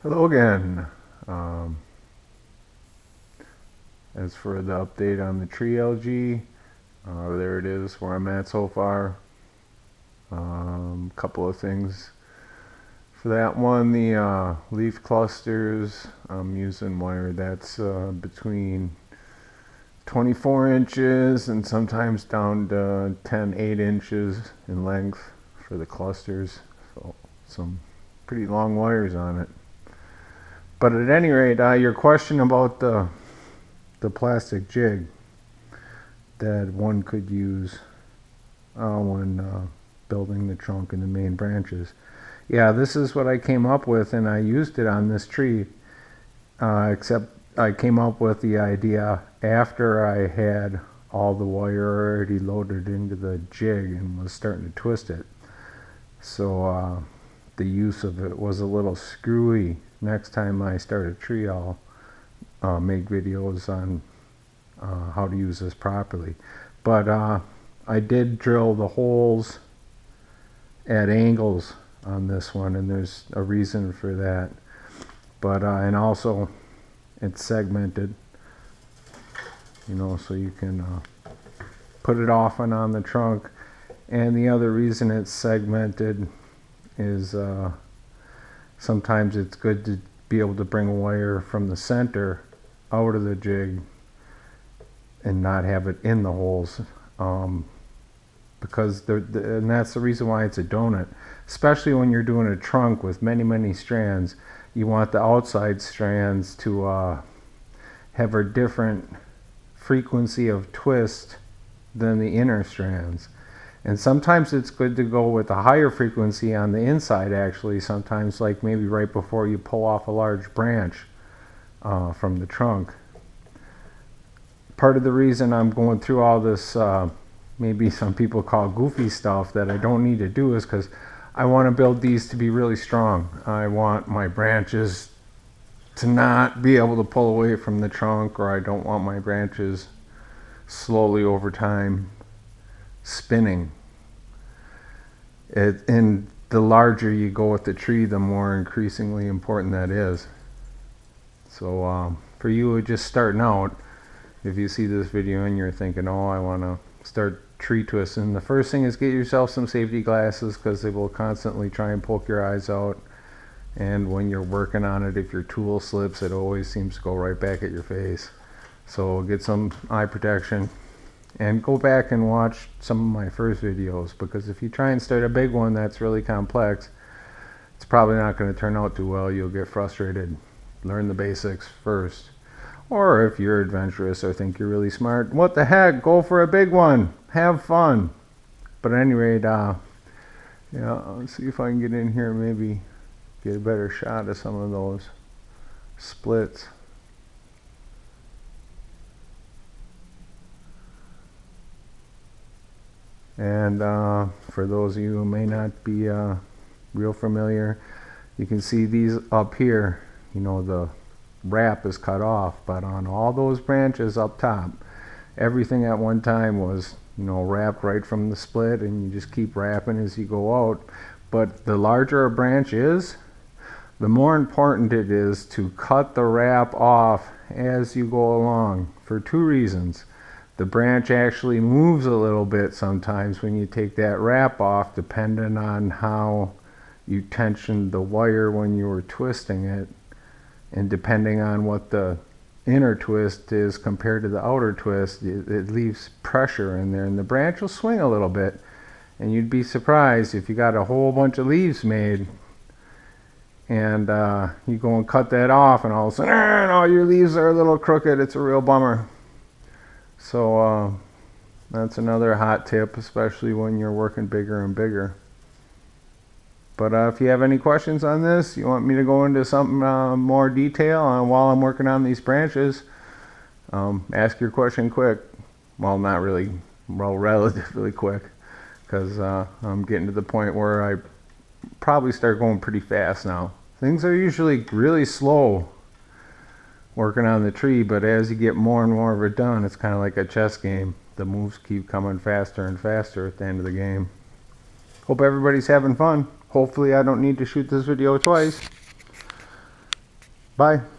Hello again. Um, as for the update on the tree LG, there it is where I'm at so far. Couple of things for that one. The leaf clusters, I'm using wire that's between 24 inches and sometimes down to 8 inches in length for the clusters. So some pretty long wires on it. But at any rate, your question about the plastic jig that one could use when building the trunk and the main branches. Yeah, this is what I came up with, and I used it on this tree, except I came up with the idea after I had all the wire already loaded into the jig and was starting to twist it. So the use of it was a little screwy. Next time I start a tree, I'll make videos on how to use this properly. But I did drill the holes at angles on this one, and there's a reason for that. But and also it's segmented, you know, so you can put it off and on the trunk. And the other reason it's segmented is sometimes it's good to be able to bring a wire from the center out of the jig and not have it in the holes, because and that's the reason why it's a donut. Especially when you're doing a trunk with many strands, you want the outside strands to have a different frequency of twist than the inner strands. And sometimes it's good to go with a higher frequency on the inside, actually. Sometimes, like maybe right before you pull off a large branch from the trunk. Part of the reason I'm going through all this, maybe some people call goofy stuff that I don't need to do, is because I want to build these to be really strong. I want my branches to not be able to pull away from the trunk, or I don't want my branches slowly over time spinning. And the larger you go with the tree, the more increasingly important that is. So for you just starting out, if you see this video and you're thinking, oh, I want to start tree twisting, the first thing is get yourself some safety glasses, because they will constantly try and poke your eyes out. And when you're working on it, if your tool slips, it always seems to go right back at your face. So get some eye protection. And go back and watch some of my first videos, because if you try and start a big one that's really complex, it's probably not going to turn out too well. You'll get frustrated. Learn the basics first. Or if you're adventurous or think you're really smart, what the heck, go for a big one. Have fun. But at any rate, yeah, let's see if I can get in here, maybe get a better shot of some of those splits. And for those of you who may not be real familiar, you can see these up here, you know, the wrap is cut off, but on all those branches up top, everything at one time was, you know, wrapped right from the split, and you just keep wrapping as you go out. But the larger a branch is, the more important it is to cut the wrap off as you go along, for two reasons. The branch actually moves a little bit sometimes when you take that wrap off, depending on how you tensioned the wire when you were twisting it, and depending on what the inner twist is compared to the outer twist, it leaves pressure in there, and the branch will swing a little bit. And you'd be surprised if you got a whole bunch of leaves made, and you go and cut that off, and all of a sudden, all your leaves are a little crooked. It's a real bummer. So that's another hot tip, especially when you're working bigger and bigger. But if you have any questions on this, you want me to go into something more detail while I'm working on these branches, ask your question quick. Well, not really, well, relatively quick, because I'm getting to the point where I probably start going pretty fast now. Things are usually really slow working on the tree, but as you get more and more of it done, it's kind of like a chess game. The moves keep coming faster and faster at the end of the game. Hope everybody's having fun. Hopefully I don't need to shoot this video twice. Bye.